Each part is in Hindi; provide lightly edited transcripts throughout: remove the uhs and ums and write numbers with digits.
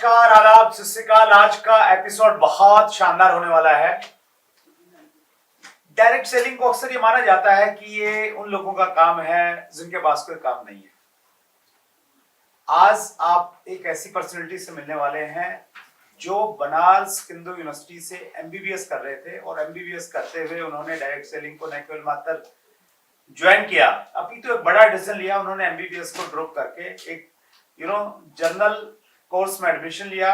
नमस्कार, आदाब, सत श्री अकाल। आज का एपिसोड बहुत शानदार होने वाला है। डायरेक्ट सेलिंग को अक्सर ये माना जाता है कि ये उन लोगों का काम है जिनके पास कोई काम नहीं है। आज आप एक ऐसी पर्सनैलिटी से मिलने वाले हैं जो बनारस हिंदू यूनिवर्सिटी से एमबीबीएस कर रहे थे और एमबीबीएस करते हुए उन्होंने डायरेक्ट सेलिंग को न केवल मात्र ज्वाइन किया, अभी तो एक बड़ा डिसीजन लिया। उन्होंने एमबीबीएस को ड्रॉप करके एक जर्नल कोर्स में एडमिशन लिया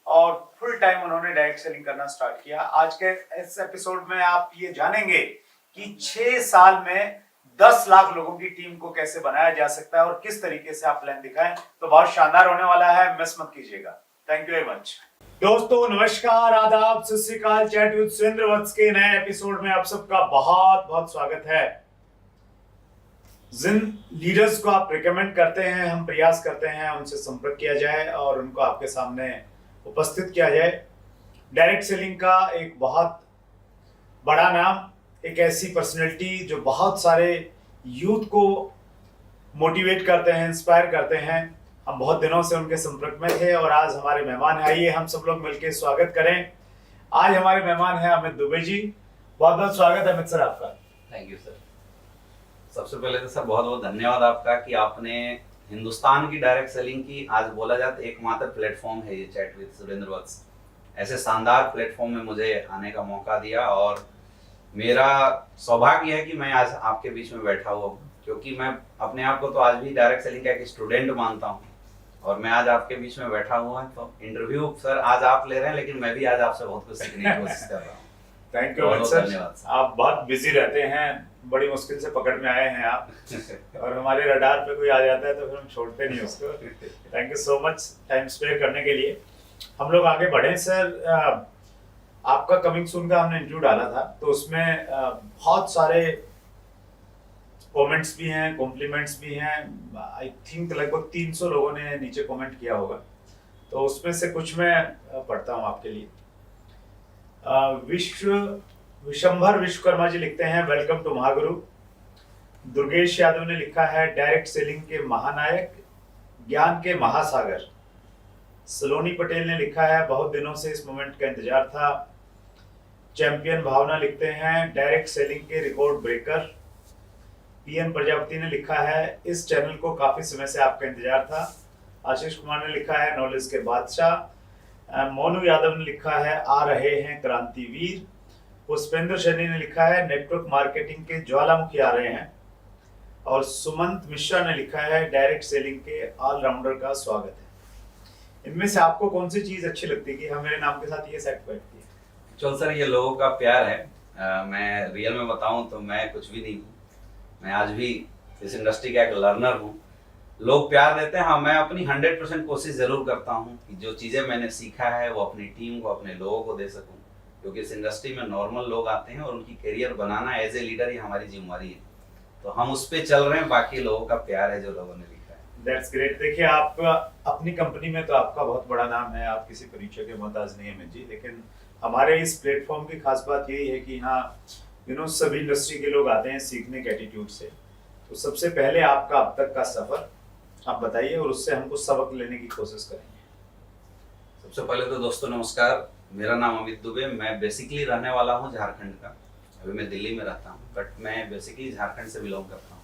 और फुल टाइम उन्होंने डायरेक्ट सेलिंग करना स्टार्ट किया। आज के इस एपिसोड में आप ये जानेंगे कि 6 साल में 10 लाख लोगों की टीम को कैसे बनाया जा सकता है और किस तरीके से आप प्लान दिखाएं। तो बहुत शानदार होने वाला है, मिस मत कीजिएगा। Thank you very much. दोस्तों नमस्कार, आदाब, सत श्री अकाल। चैट विद सुरेंद्र वत्स के नए एपिसोड में आप सबका बहुत बहुत स्वागत है। जिन लीडर्स को आप रिकमेंड करते हैं, हम प्रयास करते हैं उनसे संपर्क किया जाए और उनको आपके सामने उपस्थित किया जाए। डायरेक्ट सेलिंग का एक बहुत बड़ा नाम, एक ऐसी पर्सनैलिटी जो बहुत सारे यूथ को मोटिवेट करते हैं, इंस्पायर करते हैं। हम बहुत दिनों से उनके संपर्क में थे और आज हमारे मेहमान हैं। आइए हम सब लोग मिलकर स्वागत करें। आज हमारे मेहमान हैं अमित दुबे जी। बहुत बहुत स्वागत है अमित सर आपका। Thank you sir. सबसे पहले तो सर बहुत बहुत धन्यवाद आपका कि आपने हिंदुस्तान की डायरेक्ट सेलिंग की, आज बोला जाए तो एकमात्र प्लेटफॉर्म है ये चैट विद सुरेंद्र वत्स। ऐसे शानदार प्लेटफॉर्म में मुझे आने का मौका दिया और मेरा सौभाग्य है कि मैं आज आपके बीच में बैठा हुआ हूँ, क्योंकि मैं अपने आप को तो आज भी डायरेक्ट सेलिंग का एक स्टूडेंट मानता हूँ और मैं आज आपके बीच में बैठा हुआ हूँ। तो इंटरव्यू सर आज आप ले रहे हैं, लेकिन मैं भी आज आपसे बहुत कुछ सीखने की कोशिश कर रहा हूँ। Thank you sir. आप बहुत बिजी रहते हैं, बड़ी मुश्किल से पकड़ में आए हैं आप और हमारे रडार पे कोई आ जाता है तो फिर हम छोड़ते नहीं उसको। Thank you so much time spare करने के लिए। हम लोग आगे बढ़े सर। आपका कमिंग सून का हमने इंटरव्यू डाला था तो उसमें बहुत सारे कमेंट्स भी हैं, कॉम्प्लीमेंट्स भी हैं। आई थिंक लगभग 300 लोगों ने नीचे कमेंट किया होगा, तो उसमें से कुछ मैं पढ़ता हूँ आपके लिए। विशंभर विश्वकर्मा जी लिखते हैं, वेलकम टू महागुरु। दुर्गेश यादव ने लिखा है, डायरेक्ट सेलिंग के महानायक, ज्ञान के महासागर। सलोनी पटेल ने लिखा है, बहुत दिनों से इस मोमेंट का इंतजार था। चैंपियन भावना लिखते हैं, डायरेक्ट सेलिंग के रिकॉर्ड ब्रेकर। पीएन प्रजापति ने लिखा है, इस चैनल को काफी समय से आपका इंतजार था। आशीष कुमार ने लिखा है, नॉलेज के बादशाह। मोनू यादव ने लिखा है, आ रहे हैं क्रांतिवीर। पुष्पेंद्र सैनी ने लिखा है, नेटवर्क मार्केटिंग के ज्वालामुखी आ रहे हैं। और सुमंत मिश्रा ने लिखा है, डायरेक्ट सेलिंग के ऑलराउंडर का स्वागत है। इनमें से आपको कौन सी चीज अच्छी लगती है कि हम मेरे नाम के साथ ये सेट बैठती है? चल सर, ये लोगों का प्यार है। मैं रियल में बताऊं तो मैं कुछ भी नहीं हूँ। मैं आज भी इस इंडस्ट्री का एक लर्नर हूँ। लोग प्यार देते हैं, हाँ, मैं अपनी 100% कोशिश जरूर करता हूँ कि जो चीज़ें मैंने सीखा है वो अपनी टीम को, अपने लोगों को दे सकूँ, क्योंकि इस इंडस्ट्री में नॉर्मल लोग आते हैं और उनकी करियर बनाना एज ए लीडर ये हमारी जिम्मेवारी है। तो हम उस पे चल रहे हैं, बाकी लोगों का प्यार है जो लोगों ने लिखा है। That's great. देखिए, आप अपनी कंपनी में तो आपका बहुत बड़ा नाम है, आप किसी परिचय के मोहताज नहीं है अमित जी, लेकिन हमारे इस प्लेटफॉर्म की खास बात यही है कि हाँ सभी इंडस्ट्री के लोग आते हैं सीखने के एटीट्यूड से। तो सबसे पहले आपका अब तक का सफर आप बताइए और उससे हम कुछ सबक लेने की कोशिश करेंगे। सबसे पहले तो दोस्तों नमस्कार, मेरा नाम अमित दुबे। मैं बेसिकली रहने वाला हूँ झारखंड का। अभी मैं दिल्ली में रहता हूँ, बट मैं बेसिकली झारखंड से बिलोंग करता हूँ।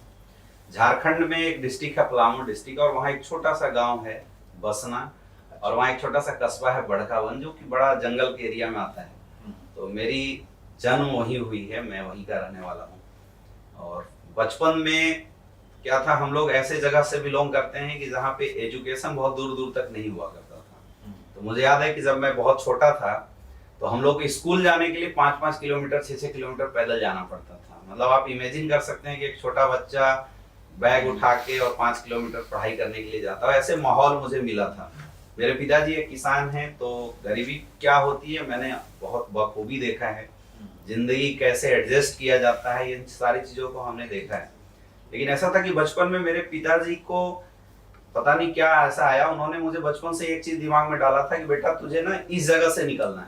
झारखंड में एक डिस्ट्रिक्ट है पलामू डिस्ट्रिक्ट, और वहाँ एक छोटा सा गाँव है बसना, और वहाँ एक छोटा सा कस्बा है बड़कावन, जो कि बड़ा जंगल के एरिया में आता है। तो मेरी जन्म वहीं हुई है, मैं वहीं का रहने वाला हूँ। और बचपन में क्या था, हम लोग ऐसे जगह से बिलोंग करते हैं कि जहाँ पे एजुकेशन बहुत दूर दूर तक नहीं हुआ करता था। तो मुझे याद है कि जब मैं बहुत छोटा था तो हम लोग स्कूल जाने के लिए 5-5 किलोमीटर 6-6 किलोमीटर पैदल जाना पड़ता था। मतलब आप इमेजिन कर सकते हैं कि एक छोटा बच्चा बैग उठा के और 5 किलोमीटर पढ़ाई करने के लिए जाता है। ऐसे माहौल मुझे मिला था। मेरे पिताजी एक किसान हैं, तो गरीबी क्या होती है मैंने बहुत बखूबी देखा है। जिंदगी कैसे एडजस्ट किया जाता है, इन सारी चीज़ों को हमने देखा है। लेकिन ऐसा था कि बचपन में मेरे पिताजी को पता नहीं क्या ऐसा आया, उन्होंने मुझे बचपन से एक चीज दिमाग में डाला था कि बेटा तुझे इस जगह से निकलना है,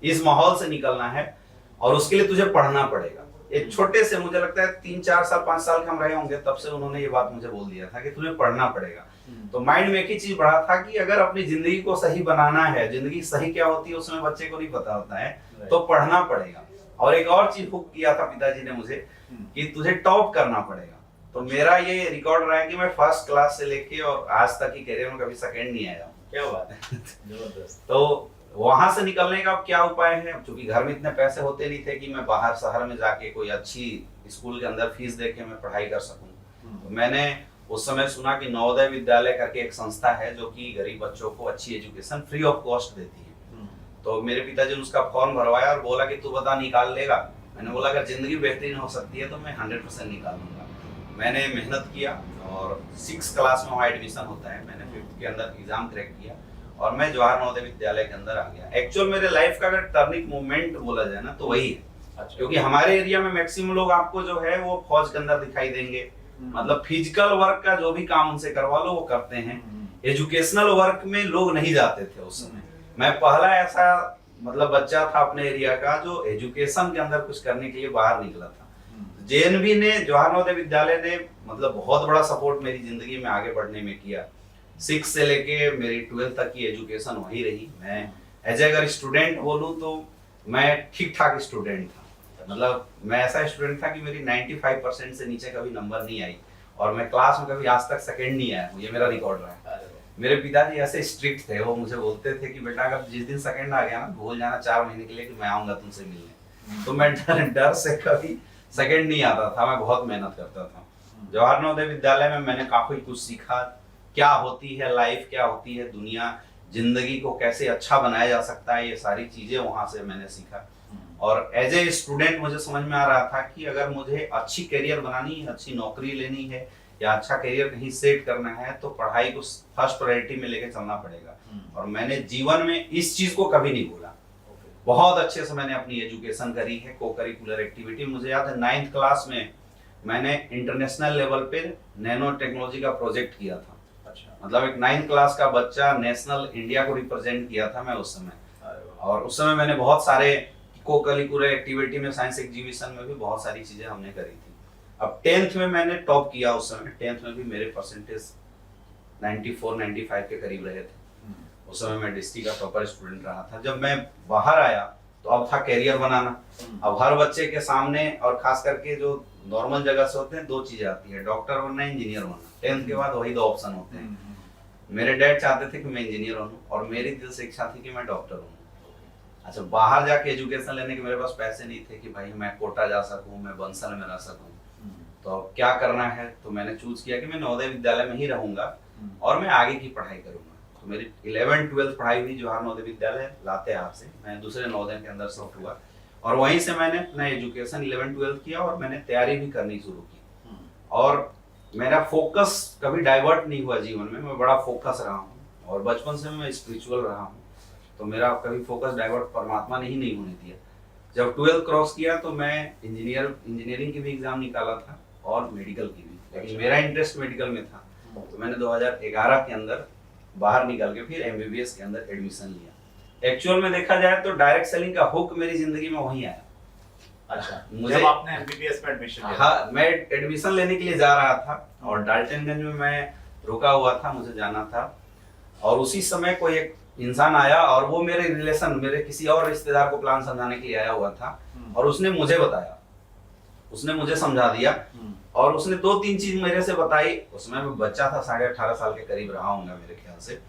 इस माहौल से निकलना है, और उसके लिए तुझे पढ़ना पड़ेगा। एक छोटे से, मुझे लगता है 3-4 साल 5 साल के हम रहे होंगे, तब से उन्होंने ये बात मुझे बोल दिया था कि तुम्हें पढ़ना पड़ेगा। तो माइंड में एक ही चीज बढ़ा था कि अगर अपनी जिंदगी को सही बनाना है, जिंदगी सही क्या होती है उसमें बच्चे को नहीं पता होता है, तो पढ़ना पड़ेगा। और एक और चीज हुक किया था पिताजी ने मुझे कि तुझे टॉप करना पड़ेगा। तो मेरा ये रिकॉर्ड रहा है कि मैं फर्स्ट क्लास से लेके और आज तक की करियर में कभी सेकंड नहीं आया हूँ। क्या बात है, जबरदस्त। तो वहां से निकलने का अब क्या उपाय है? क्योंकि घर में इतने पैसे होते नहीं थे कि मैं बाहर शहर में जाके कोई अच्छी स्कूल के अंदर फीस दे के मैं पढ़ाई कर सकूं। तो मैंने उस समय सुना कि नवोदय विद्यालय करके एक संस्था है जो कि गरीब बच्चों को अच्छी एजुकेशन फ्री ऑफ कॉस्ट देती है। तो मेरे पिताजी ने उसका फॉर्म भरवाया और बोला कि तू बता निकाल लेगा। मैंने बोला अगर जिंदगी बेहतरीन हो सकती है तो मैं 100% निकाल लूंगा। मैंने मेहनत किया और 6 क्लास में वहाँ एडमिशन होता है। मैंने 5th के अंदर एग्जाम क्रैक किया और मैं जवाहर नवोदय विद्यालय के अंदर आ गया। एक्चुअल मेरे लाइफ का अगर टर्निंग मोमेंट बोला जाए ना तो वही है। अच्छा। क्योंकि हमारे एरिया में मैक्सिमम लोग आपको जो है वो फौज के अंदर दिखाई देंगे, मतलब फिजिकल वर्क का जो भी काम उनसे करवा लो वो करते हैं। एजुकेशनल वर्क में लोग नहीं जाते थे उस समय। मैं पहला ऐसा मतलब बच्चा था अपने एरिया का जो एजुकेशन के अंदर कुछ करने के लिए बाहर निकला था। जेएनवी ने, जवाहर नवोदय विद्यालय ने मतलब बहुत बड़ा सपोर्ट मेरी जिंदगी में आगे बढ़ने में किया। 6 से लेके मेरी 12th तक की एजुकेशन वही रही। मैं एज अगर स्टूडेंट बोलूं तो मैं ठीक ठाक स्टूडेंट था। मतलब मैं ऐसा स्टूडेंट था कि मेरी 95% से नीचे कभी नंबर नहीं आई और मैं क्लास में कभी आज तक सेकंड नहीं आया हूं। ये मेरा रिकॉर्ड रहा है। मेरे पिताजी ऐसे स्ट्रिक्ट थे, वो मुझे बोलते थे कि बेटा अगर जिस दिन सेकंड आ गया ना भूल जाना 4 महीने के लिए कि मैं आऊंगा तुमसे मिलने। तो मैं डर से कभी सेकंड नहीं आता था, मैं बहुत मेहनत करता था। जवाहर नवोदय विद्यालय में मैंने काफी कुछ सीखा, क्या होती है लाइफ, क्या होती है दुनिया, जिंदगी को कैसे अच्छा बनाया जा सकता है, ये सारी चीजें वहां से मैंने सीखा। और एज ए स्टूडेंट मुझे समझ में आ रहा था कि अगर मुझे अच्छी करियर बनानी है, अच्छी नौकरी लेनी है या अच्छा करियर कहीं सेट करना है तो पढ़ाई को फर्स्ट प्रायोरिटी में लेके चलना पड़ेगा। और मैंने जीवन में इस चीज को कभी नहीं भूला। बहुत अच्छे से मैंने अपनी एजुकेशन करी है। को करिकुलर एक्टिविटी, मुझे याद है 9th क्लास में मैंने इंटरनेशनल लेवल पे नैनो टेक्नोलॉजी का प्रोजेक्ट किया था। अच्छा। मतलब एक 9th क्लास का बच्चा नेशनल इंडिया को रिप्रेजेंट किया था मैं उस समय। और उस समय मैंने बहुत सारे को करिकुलर एक्टिविटी में, साइंस एग्जीबिशन में भी बहुत सारी चीजें हमने करी थी। अब 10th में मैंने टॉप किया उस समय। 10th में भी मेरे परसेंटेज 94-95 के करीब रहे थे। उस समय मैं डिस्ट्रिक्ट का टॉपर स्टूडेंट रहा था। जब मैं बाहर आया तो अब था करियर बनाना। अब हर बच्चे के सामने और खास करके जो नॉर्मल जगह से होते हैं 2 चीजें आती है, डॉक्टर बनना, इंजीनियर बनना। 10th के बाद वही 2 ऑप्शन होते हैं। मेरे डैड चाहते थे कि मैं इंजीनियर बनूं और मेरी दिल से इच्छा थी कि मैं डॉक्टर बनूं। अच्छा, बाहर जाके एजुकेशन लेने के मेरे पास पैसे नहीं थे कि भाई मैं कोटा जा सकूं, मैं बंसल में रह सकूं। तो अब क्या करना है, तो मैंने चूज किया कि मैं नवोदय विद्यालय में ही रहूंगा और मैं आगे की पढ़ाई करूंगा। तो मेरी 11th 12th पढ़ाई हुई जवाहर नवोदय विद्यालय लातेहार से। मैं दूसरे नवोदय के अंदर शिफ्ट हुआ और वहीं से मैंने अपना एजुकेशन 11th 12th किया और मैंने तैयारी भी करनी शुरू की। और मेरा फोकस कभी डाइवर्ट नहीं हुआ जीवन में। मैं बड़ा फोकस रहा हूँ और बचपन से मैं स्पिरिचुअल रहा हूँ, तो मेरा कभी फोकस डाइवर्ट परमात्मा ने ही नहीं होने दिया। जब 12th क्रॉस किया तो मैं इंजीनियरिंग की भी एग्जाम निकाला था और मेडिकल की भी, लेकिन मेरा इंटरेस्ट मेडिकल में था। तो मैंने 2011 के अंदर बाहर निकल के फिर एमबीबीएस के अंदर एडमिशन लिया। एक्चुअल में देखा जाए तो डायरेक्ट सेलिंग का हुक मेरी जिंदगी में वहीं आया। अच्छा, मुझे आपने एमबीबीएस में एडमिशन लिया? हाँ, मैं एडमिशन लेने के लिए जा रहा था और डाल्टनगंज में मैं रुका हुआ था, मुझे जाना था। और उसी समय कोई एक इंसान आया और वो मेरे रिलेशन, मेरे किसी और रिश्तेदार को प्लान समझाने के लिए आया हुआ था और उसने मुझे बताया, उसने मुझे समझा दिया और उसने 2-3 चीज मेरे से बताई। उसमें मैं बच्चा था, 18.5 साल के करीब रहा हूँगा मेरे ख्याल से।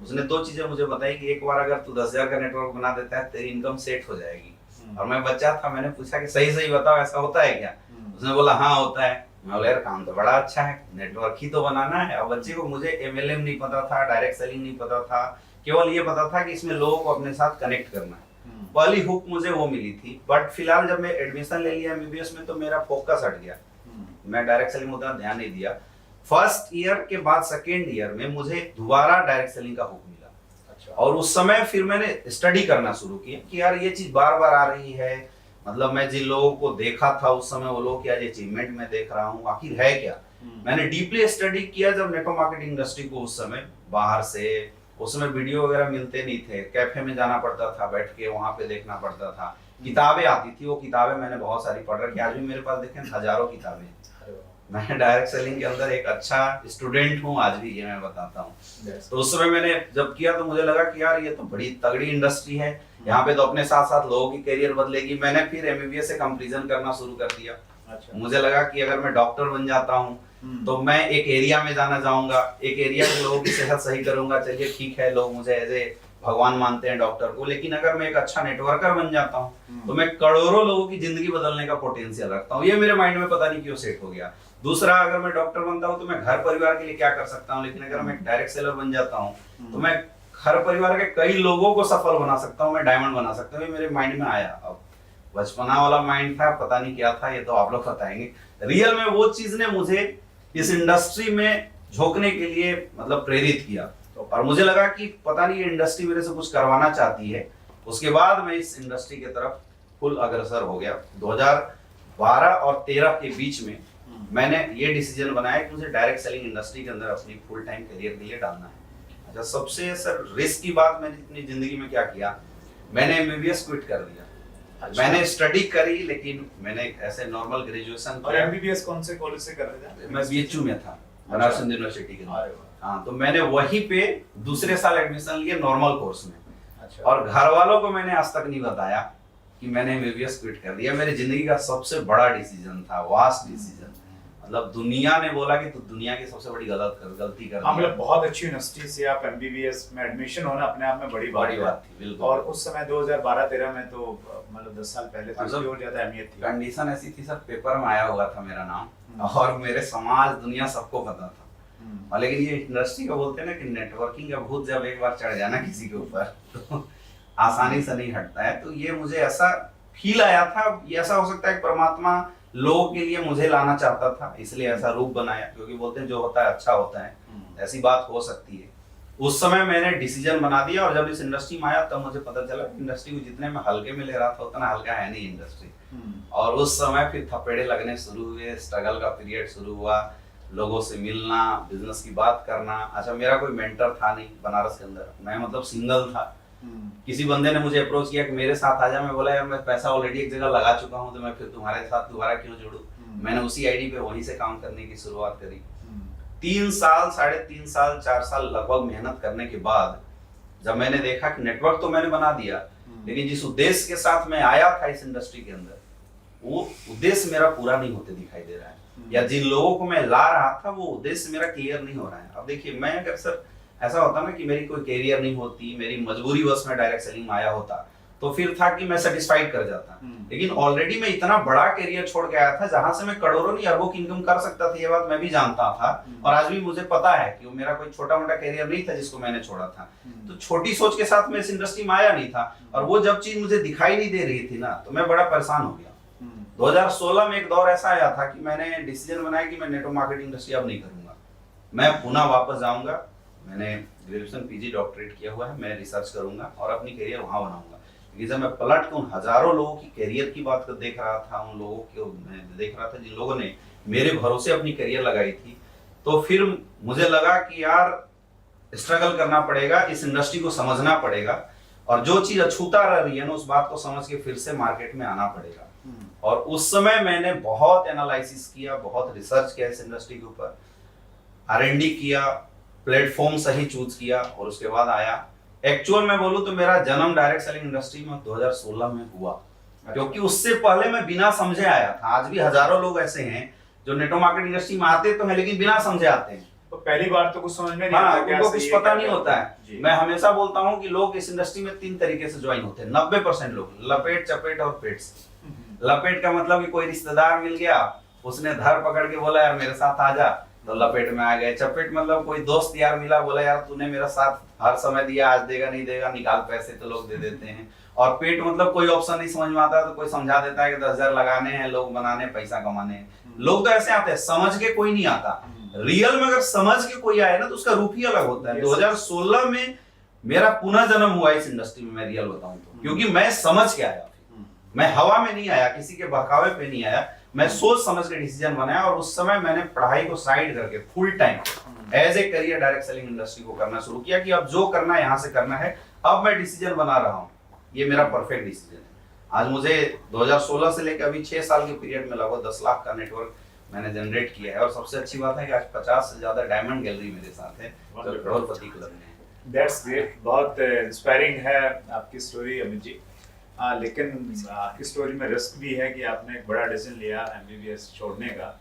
उसने 2 चीजें मुझे बताई कि एक बार अगर तू 10,000 का नेटवर्क बना देता है तेरी इनकम सेट हो जाएगी। और मैं बच्चा था, मैंने पूछा कि सही बताओ ऐसा होता है क्या? उसने बोला हाँ होता है। मैं बोला यार काम तो बड़ा अच्छा है, नेटवर्क ही तो बनाना है। और बच्चे को मुझे एमएलएम नहीं पता था, डायरेक्ट सेलिंग नहीं पता था, केवल ये पता था कि इसमें लोगों को अपने साथ कनेक्ट करना है। पहली हुक मुझे वो मिली थी। बट फिलहाल जब मैं एडमिशन ले लिया एमबीबीएस में तो मेरा फोकस हट गया। मैं डायरेक्ट सेलिंग में उतना ध्यान नहीं दिया। फर्स्ट ईयर के बाद सेकेंड ईयर में मुझे दोबारा डायरेक्ट सेलिंग का हुक मिला। अच्छा। और उस समय फिर मैंने स्टडी करना शुरू किया कि यार ये चीज बार बार आ रही है। मतलब मैं जिन लोगों को देखा था उस समय, वो लोग क्या अचीवमेंट में देख रहा हूँ, आखिर है क्या। मैंने डीपली स्टडी किया। जब नेटवर्क मार्केटिंग इंडस्ट्री को उस समय बाहर से, उस समय वीडियो वगैरह मिलते नहीं थे, कैफे में जाना पड़ता था, बैठ के वहां पे देखना पड़ता था। किताबें आती थी, वो किताबें मैंने बहुत सारी पढ़ रखी, आज भी मेरे पास देखें हजारों किताबें हैं। अरे वाह। मैं डायरेक्ट सेलिंग के अंदर एक अच्छा स्टूडेंट हूँ आज भी, ये मैं बताता हूँ। Yes. तो उस समय मैंने जब किया तो मुझे लगा कि यार ये तो बड़ी तगड़ी इंडस्ट्री है, यहाँ पे तो अपने साथ साथ लोगों की करियर बदलेगी। मैंने फिर एमबीबीएस से कंपैरिजन करना शुरू कर दिया। अच्छा। मुझे लगा कि अगर मैं डॉक्टर बन जाता हूँ तो मैं एक एरिया में जाना चाहूंगा, एक एरिया के लोगों की सेहत सही करूंगा। चलिए ठीक है, लोग मुझे एज ए भगवान मानते हैं डॉक्टर को, लेकिन अगर मैं एक अच्छा नेटवर्कर बन जाता हूँ तो मैं करोड़ों लोगों की जिंदगी बदलने का पोटेंशियल रखता हूँ। ये मेरे माइंड में पता नहीं क्यों सेट हो गया। दूसरा, अगर मैं डॉक्टर बनता हूँ तो मैं घर परिवार के लिए क्या कर सकता हूँ, लेकिन अगर मैं डायरेक्ट सेलर बन जाता हूँ तो मैं घर परिवार के कई लोगों को सफल बना सकता हूँ, मैं डायमंड बना सकता हूँ। ये मेरे माइंड में आया। अब बचपना वाला माइंड था, पता नहीं क्या था, ये तो आप लोग बताएंगे। रियल में वो चीज ने मुझे इस इंडस्ट्री में झोंकने के लिए मतलब प्रेरित किया, और मुझे लगा कि पता नहीं ये इंडस्ट्री मेरे से कुछ करवाना चाहती है। उसके बाद मैं इस इंडस्ट्री की तरफ फुल अग्रसर हो गया। 2012 और 13 के बीच में मैंने ये डिसीजन बनाया कि मुझे डायरेक्ट सेलिंग इंडस्ट्री के अंदर अपनी फुल टाइम करियर के लिए डालना है। अच्छा, सबसे सर रिस्क की बात मैंने अपनी जिंदगी में क्या किया, मैंने एमबीबीएस क्विट कर दिया। अच्छा। मैंने स्टडी करी, लेकिन मैंने ऐसे नॉर्मल ग्रेजुएशन और एमबीबीएस कौन से कॉलेज से कर रहे थे? मैं बीएचयू में था, बनारस हिंदू यूनिवर्सिटी के अंदर। अरे वाह। हाँ, तो मैंने वहीं पे दूसरे साल एडमिशन लिए नॉर्मल कोर्स में। अच्छा। और घर वालों को मैंने आज तक नहीं बताया कि मैंने एमबीबीएस क्विट कर दिया। मेरी जिंदगी का सबसे बड़ा डिसीजन था, वास्ट डिसीजन। मतलब दुनिया ने बोला कि तू दुनिया की सबसे बड़ी गलती कर हाँ, दी। मतलब बहुत अच्छी यूनिवर्सिटी से आप एमबीबीएस में एडमिशन होना अपने आप में बड़ी बात थी, बिल्कुल। और उस समय 2012-13 में तो मतलब 10 साल पहले तो इसकी और ज्यादा अहमियत थी। कंडीशन ऐसी थी सर, पेपर में आया हुआ था मेरा नाम, और मेरे समाज दुनिया सबको पता था। और लेकिन ये इंडस्ट्री का बोलते हैं ना कि नेटवर्किंग का भूत जब एक बार चढ़ जाए ना किसी के ऊपर तो आसानी से नहीं हटता है। तो ये मुझे ऐसा फील आया था, ये ऐसा हो सकता है कि परमात्मा लोगों के लिए मुझे लाना चाहता था, इसलिए ऐसा रूप बनाया। क्योंकि बोलते हैं जो होता है अच्छा होता है, ऐसी बात हो सकती है। उस समय मैंने डिसीजन बना दिया, और जब इस इंडस्ट्री में आया तब मुझे पता चला इंडस्ट्री को जितने मैं हल्के में ले रहा था उतना हल्का है नहीं इंडस्ट्री। और उस समय फिर थपेड़े लगने शुरू हुए, स्ट्रगल का पीरियड शुरू हुआ, लोगों से मिलना, बिजनेस की बात करना। अच्छा, मेरा कोई मेंटर था नहीं बनारस के अंदर, मैं मतलब सिंगल था। किसी बंदे ने मुझे अप्रोच किया कि मेरे साथ आ जा। मैं बोला यार मैं पैसा ऑलरेडी एक जगह लगा चुका हूँ, तो मैं फिर तुम्हारे साथ दोबारा क्यों जुड़ूं। मैंने उसी आईडी पे वहीं से काम करने की शुरुआत करी। 3 साल, 3.5 साल, 4 साल लगभग मेहनत करने के बाद जब मैंने देखा कि नेटवर्क तो मैंने बना दिया, लेकिन जिस उद्देश्य के साथ मैं आया था इस इंडस्ट्री के अंदर, वो उद्देश्य मेरा पूरा नहीं होते दिखाई दे रहा है, या जिन लोगों को मैं ला रहा था वो उद्देश्य मेरा क्लियर नहीं हो रहा है। अब देखिए, मैं अगर सर ऐसा होता ना कि मेरी कोई कैरियर नहीं होती, मेरी मजबूरी बस में डायरेक्ट सेलिंग में आया होता, तो फिर था कि मैं सेटिस्फाइड कर जाता। लेकिन ऑलरेडी मैं इतना बड़ा कैरियर छोड़ के आया था जहां से मैं करोड़ों नहीं अरबों की इनकम कर सकता था, ये बात मैं भी जानता था। और आज भी मुझे पता है कि वो मेरा कोई छोटा मोटा कैरियर नहीं था जिसको मैंने छोड़ा था। तो छोटी सोच के साथ मैं इस इंडस्ट्री में आया नहीं था, और वो जब चीज मुझे दिखाई नहीं दे रही थी ना, तो मैं बड़ा परेशान हो गया। 2016 में एक दौर ऐसा आया था कि मैंने डिसीजन बनाया कि मैं नेटवर्क मार्केटिंग इंडस्ट्री अब नहीं करूंगा, मैं पुनः वापस जाऊंगा। मैंने ग्रेजुएशन पीजी डॉक्टरेट किया हुआ है, मैं रिसर्च करूंगा और अपनी करियर वहां बनाऊंगा। क्योंकि जब मैं पलट के उन हजारों लोगों की करियर की बात देख रहा था, उन लोगों को मैं देख रहा था जिन लोगों ने मेरे भरोसे अपनी करियर लगाई थी, तो फिर मुझे लगा कि यार स्ट्रगल करना पड़ेगा, इस इंडस्ट्री को समझना पड़ेगा, और जो चीज अछूता रह रही है ना उस बात को समझ के फिर से मार्केट में आना पड़ेगा। और उस समय मैंने बहुत एनालिसिस किया, बहुत रिसर्च किया इस इंडस्ट्री के ऊपर, R&D किया, प्लेटफॉर्म सही चूज किया, और उसके बाद आया। एक्चुअल में बोलूं तो मेरा जन्म डायरेक्ट सेलिंग इंडस्ट्री में 2016 में हुआ। क्योंकि उससे पहले मैं बिना समझे आया था। आज भी हजारों लोग ऐसे हैं जो नेटवर्क मार्केटिंग इंडस्ट्री में आते तो हैं लेकिन बिना समझे आते हैं। तो पहली बार तो कुछ समझ में नहीं हाँ, आता, उनको कुछ पता नहीं होता है। मैं हमेशा बोलता हूँ कि लोग इस इंडस्ट्री में 3 तरीके से ज्वाइन होते हैं। 90% लोग लपेट, चपेट और पेट से। लपेट का मतलब कि कोई रिश्तेदार मिल गया, उसने धर पकड़ के बोला यार मेरे साथ आ जा, तो लपेट में आ गए। चपेट मतलब कोई दोस्त यार मिला, बोला यार तूने मेरा साथ हर समय दिया, आज देगा नहीं देगा, निकाल पैसे, तो लोग दे देते हैं। और पेट मतलब कोई ऑप्शन नहीं समझ में आता तो कोई समझा देता है कि 10,000 लगाने हैं, लोग बनाने, पैसा कमाने हैं। लोग तो ऐसे आते हैं, समझ के कोई नहीं आता। रियल में अगर समझ के कोई आए ना तो उसका रूप ही अलग होता है। 2016 में मेरा पुनः जन्म हुआ इस इंडस्ट्री में, मैं रियल बताऊं तो, क्योंकि मैं समझ के आया। मैं हवा में नहीं आया, किसी के बहकावे पे नहीं आया, मैं सोच समझ के डिसीजन बनाया। और उस समय मैंने पढ़ाई को साइड करके full time as a career direct selling industry को करना शुरू किया कि अब जो करना है यहाँ से करना है। अब मैं डिसीजन बना रहा हूँ, ये मेरा परफेक्ट डिसीजन है। आज मुझे 2016 से लेकर अभी 6 साल के पीरियड में लगभग 10 लाख का नेटवर्क मैंने जनरेट किया है। और सबसे अच्छी बात है कि आज 50 से ज्यादा डायमंड गैलरी मेरे साथ है जो करोड़पति क्लब में है। दैट्स ग्रेट, बहुत इंस्पायरिंग है आपकी स्टोरी अमित जी। लेकिन आपकी स्टोरी में रिस्क भी है कि आपने एक बड़ा डिसीजन लिया एमबीबीएस छोड़ने का,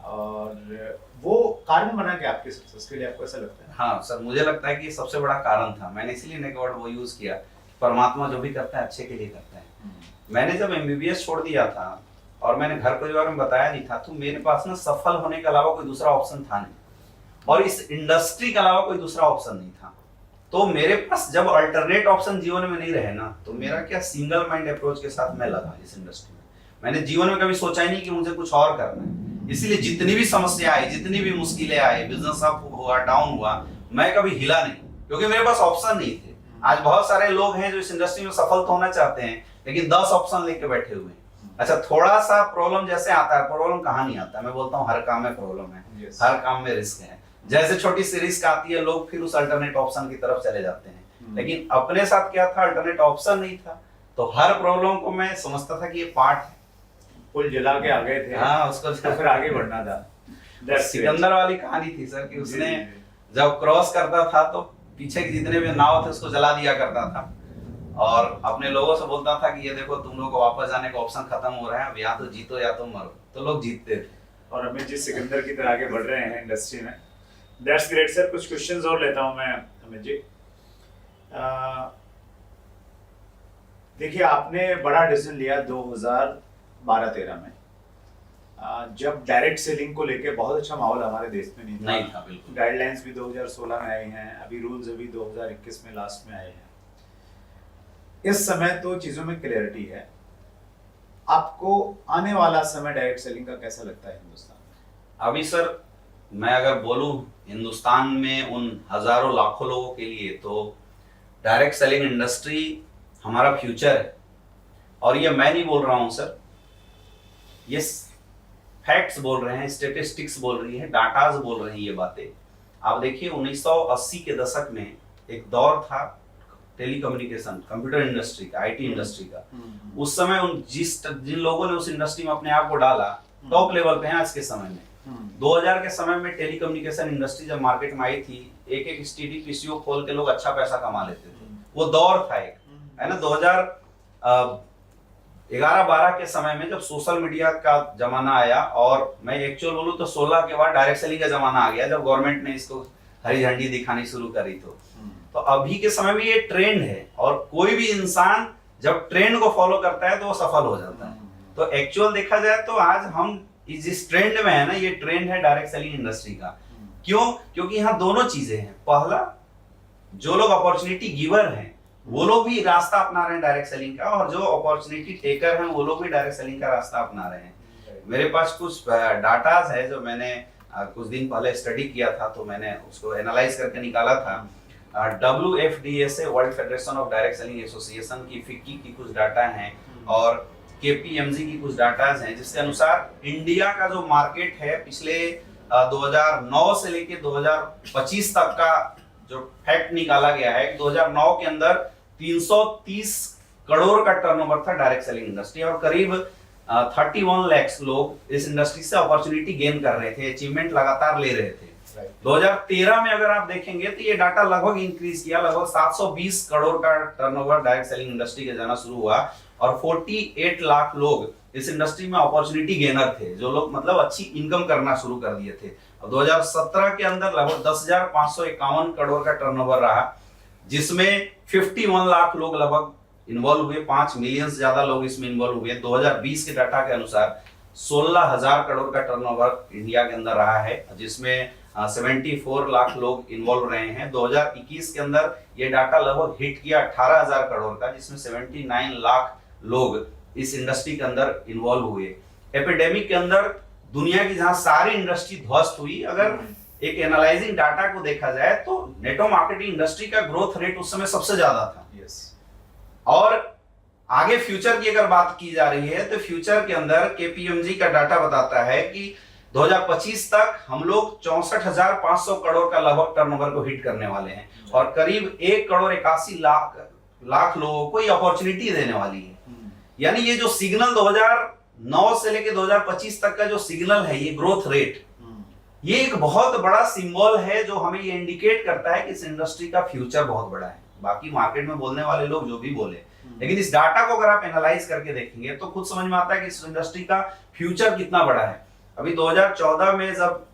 और वो कारण बना कि आपके सक्सेस के लिए, आपको ऐसा लगता है? हाँ सर, मुझे लगता है कि सबसे बड़ा कारण था। मैंने इसीलिए नेक वर्ड वो यूज किया, परमात्मा जो भी करता है अच्छे के लिए करता है। मैंने जब एमबीबीएस छोड़ दिया था और मैंने घर परिवार में बताया नहीं था, तो मेरे पास ना सफल होने के अलावा कोई दूसरा ऑप्शन था नहीं, और इस इंडस्ट्री के अलावा कोई दूसरा ऑप्शन नहीं था। तो मेरे पास जब अल्टरनेट ऑप्शन जीवन में नहीं रहे ना, तो मेरा क्या सिंगल माइंड अप्रोच के साथ मैं लगा इस इंडस्ट्री में। मैंने जीवन में कभी सोचा ही नहीं कि मुझे कुछ और करना है। इसीलिए जितनी भी समस्या आई, जितनी भी मुश्किलें आई, बिजनेस अप हुआ, डाउन हुआ, मैं कभी हिला नहीं, क्योंकि मेरे पास ऑप्शन नहीं थे। आज बहुत सारे लोग हैं जो इस इंडस्ट्री में सफल तो होना चाहते हैं, लेकिन 10 ऑप्शन लेके बैठे हुए हैं। अच्छा, थोड़ा सा प्रॉब्लम जैसे आता है, प्रॉब्लम कहाँ नहीं आता, मैं बोलता हूँ हर काम में प्रॉब्लम है। Yes. हर काम में रिस्क है। जैसे छोटी सी रिस्क आती है, लोग फिर उस अल्टरनेट ऑप्शन की तरफ चले जाते हैं। लेकिन अपने साथ क्या था, अल्टरनेट ऑप्शन नहीं था, तो हर प्रॉब्लम को मैं समझता था कि ये पार्ट है। पुल जला के आ गए थे, हाँ, उसको तो फिर आगे बढ़ना था। सिकंदर वाली कहानी थी सर कि उसने जब क्रॉस करता था तो पीछे के जितने भी नाव थे उसको जला दिया करता था, और अपने लोगों से बोलता था कि ये देखो तुम लोग को वापस जाने का ऑप्शन खत्म हो रहा है, अब या तो जीतो या तो मरो। तो लोग जीतते थे। और अमित जी सिकंदर की तरह आगे बढ़ रहे हैं इंडस्ट्री में। That's great sir. कुछ क्वेश्चंस और लेता हूं मैं अमित जी। देखिए, आपने बड़ा डिसीजन लिया 2012-13 में, जब डायरेक्ट सेलिंग को लेके बहुत अच्छा माहौल हमारे देश में नहीं था बिल्कुल। गाइडलाइंस भी 2016 में आई हैं, अभी रूल्स अभी 2021 में लास्ट में आए हैं। इस समय तो चीजों में क्लैरिटी है। आपको आने वाला समय डायरेक्ट सेलिंग का कैसा लगता है हिंदुस्तान में? अभी सर मैं अगर बोलूं हिंदुस्तान में उन हजारों लाखों लोगों के लिए, तो डायरेक्ट सेलिंग इंडस्ट्री हमारा फ्यूचर है। और ये मैं नहीं बोल रहा हूं सर, ये फैक्ट्स बोल रहे हैं, स्टेटिस्टिक्स बोल रही है, डाटाज बोल रही है ये बातें। आप देखिए 1980 के दशक में एक दौर था टेलीकम्युनिकेशन, कंप्यूटर इंडस्ट्री का, आईटी इंडस्ट्री का। उस समय जिन लोगों ने उस इंडस्ट्री में अपने आप को डाला, टॉप लेवल पे हैं आज के समय में। 2000 के समय में टेलीकम्युनिकेशन इंडस्ट्री जब मार्केट में आई थी, एक एसटीडी पीसीओ खोल के लोग अच्छा पैसा कमा लेते थे। वो दौर था एक, है ना। 2011-12 के समय में जब सोशल मीडिया का जमाना आया, और मैं एक्चुअल बोलूं तो 16 के बाद डायरेक्ट सेलिंग का जमाना आ गया, जब गवर्नमेंट ने इसको हरी झंडी दिखानी शुरू करी। तो अभी के समय में ये ट्रेंड है, और कोई भी इंसान जब ट्रेंड को फॉलो करता है तो वो सफल हो जाता है। तो एक्चुअल देखा जाए तो आज हम जिस ट्रेंड में है ना, ये ट्रेंड है डायरेक्ट सेलिंग इंडस्ट्री का। क्यों? क्योंकि यहाँ दोनों चीजें हैं। पहला, जो लोग अपॉर्चुनिटी गिवर हैं वो लोग भी रास्ता अपना रहे हैं डायरेक्ट सेलिंग का, और जो अपॉर्चुनिटी टेकर हैं वो लोग भी डायरेक्ट सेलिंग का रास्ता अपना रहे हैं। मेरे पास कुछ डाटाज है जो मैंने कुछ दिन पहले स्टडी किया था, तो मैंने उसको एनालाइज करके निकाला था। WFDSA, world federation of direct selling association की फिक्की की कुछ डाटा हैं, और KPMG की कुछ डाटाज हैं, जिसके अनुसार इंडिया का जो मार्केट है पिछले 2009 से लेके 2025 तक का जो फैक्ट निकाला गया है, 2009 के अंदर 330 करोड़ का टर्नओवर था डायरेक्ट सेलिंग इंडस्ट्री, और करीब 31 लाख लोग इस इंडस्ट्री से अपॉर्चुनिटी गेन कर रहे थे, अचीवमेंट लगातार ले रहे थे। 2013 में अगर आप देखेंगे तो ये डाटा लगभग इंक्रीज किया, लगभग 720 करोड़ का टर्नओवर डायरेक्ट सेलिंग इंडस्ट्री के जाना शुरू हुआ, और 48 लाख लोग इस इंडस्ट्री में अपॉर्चुनिटी गेनर थे, जो लोग मतलब अच्छी इनकम करना शुरू कर दिए थे। 2017 के अंदर लगभग 10,551 करोड़ का टर्नओवर रहा, जिसमें 51 लाख लोग लगभग इन्वॉल्व हुए, 5 मिलियन से ज्यादा लोग इसमें इन्वॉल्व हुए। 2020 के डाटा के अनुसार 16,000 करोड़ का टर्नओवर इंडिया के अंदर रहा है, जिसमें 74 लाख लोग इन्वॉल्व रहे हैं। 2021 के अंदर ये डाटा लगभग हिट किया 18,000 करोड़ का, जिसमें 79 लाख लोग इस इंडस्ट्री के अंदर इन्वॉल्व हुए। एपिडेमिक के अंदर दुनिया की जहां सारी इंडस्ट्री ध्वस्त हुई, अगर एक एनालाइजिंग डाटा को देखा जाए तो नेटवर्क मार्केटिंग इंडस्ट्री का ग्रोथ रेट उस समय सबसे ज्यादा था। और आगे फ्यूचर की अगर बात की जा रही है तो फ्यूचर के अंदर KPMG का डाटा बताता है कि 2025 तक हम लोग 64,500 करोड़ का लगभग टर्नओवर को हिट करने वाले हैं, और करीब 1 करोड़ 81 लाख लोगों को ये अपॉर्चुनिटी देने वाली है। यानी ये जो सिग्नल 2009 से लेके 2025 तक का जो सिग्नल है, ये ग्रोथ रेट, ये एक बहुत बड़ा सिंबल है जो हमें ये इंडिकेट करता है कि इस इंडस्ट्री का फ्यूचर बहुत बड़ा है। बाकी मार्केट में बोलने वाले लोग जो भी बोले, लेकिन इस डाटा को अगर आप एनालाइज करके देखेंगे तो खुद समझ में आता है कि इस इंडस्ट्री का फ्यूचर कितना बड़ा है। अभी 2014 में जब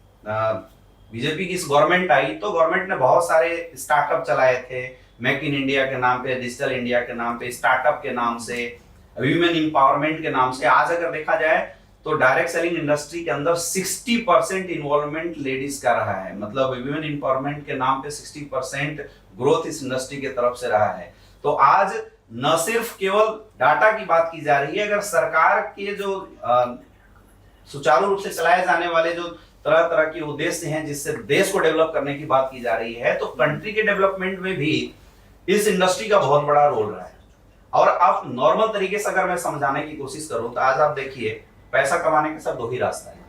बीजेपी की इस गवर्नमेंट आई तो गवर्नमेंट ने बहुत सारे स्टार्टअप चलाए थे, मेक इन इंडिया के नाम पे, डिजिटल इंडिया के नाम पे, स्टार्टअप के नाम से, वीमेन एम्पावरमेंट के नाम से। आज अगर देखा जाए तो डायरेक्ट सेलिंग इंडस्ट्री के अंदर 60% इन्वॉल्वमेंट लेडीज का रहा है। मतलब वीमेन एम्पावरमेंट के नाम पे 60% ग्रोथ इस इंडस्ट्री की तरफ से रहा है। तो आज न सिर्फ केवल डाटा की बात की जा रही है, अगर सरकार के जो सुचारू रूप से चलाए जाने वाले जो तरह तरह के उद्देश्य हैं जिससे देश को डेवलप करने की बात की जा रही है, तो कंट्री के डेवलपमेंट में भी इस इंडस्ट्री का बहुत बड़ा रोल रहा है। और अब नॉर्मल तरीके से अगर मैं समझाने की कोशिश करूं तो आज आप देखिए, पैसा कमाने के सब दो ही रास्ता है,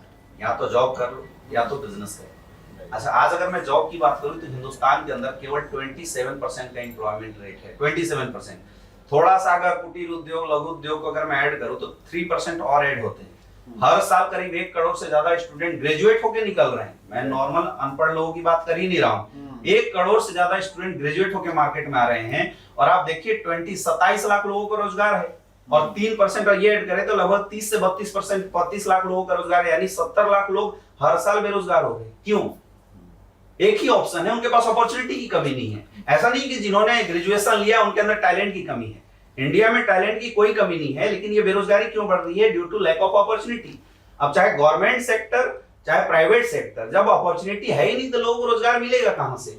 या तो जॉब कर लो या तो बिजनेस करो। अच्छा, आज अगर मैं जॉब की बात करूं तो हिंदुस्तान के अंदर केवल 27% का एम्प्लॉयमेंट रेट है, 27%। थोड़ा सा अगर कुटीर उद्योग, लघु उद्योग को अगर मैं ऐड करूं तो 3% और ऐड होते हैं। हर साल करीब 1 करोड़ से ज्यादा स्टूडेंट ग्रेजुएट होकर निकल रहे हैं। मैं नॉर्मल अनपढ़ लोगों की बात कर ही नहीं रहा हूँ। 1 करोड़ से ज्यादा स्टूडेंट ग्रेजुएट होकर मार्केट में आ रहे हैं। और आप देखिए 27 लाख लोगों को रोजगार है, और 3% और ये ऐड करें तो लगभग 30 से 32%, 35 लाख लोगों का रोजगार है, यानी 70 लाख लोग हर साल बेरोजगार हो गए। क्यों? एक ही ऑप्शन है, उनके पास अपॉर्चुनिटी की कमी नहीं है। ऐसा नहीं कि जिन्होंने ग्रेजुएशन लिया उनके अंदर टैलेंट की कमी है। इंडिया में टैलेंट की कोई कमी नहीं है, लेकिन ये बेरोजगारी क्यों बढ़ रही है? Due to lack of opportunity. अब चाहे गवर्नमेंट सेक्टर चाहे प्राइवेट सेक्टर, जब अपॉर्चुनिटी है ही नहीं तो लोगों को रोजगार मिलेगा कहां से?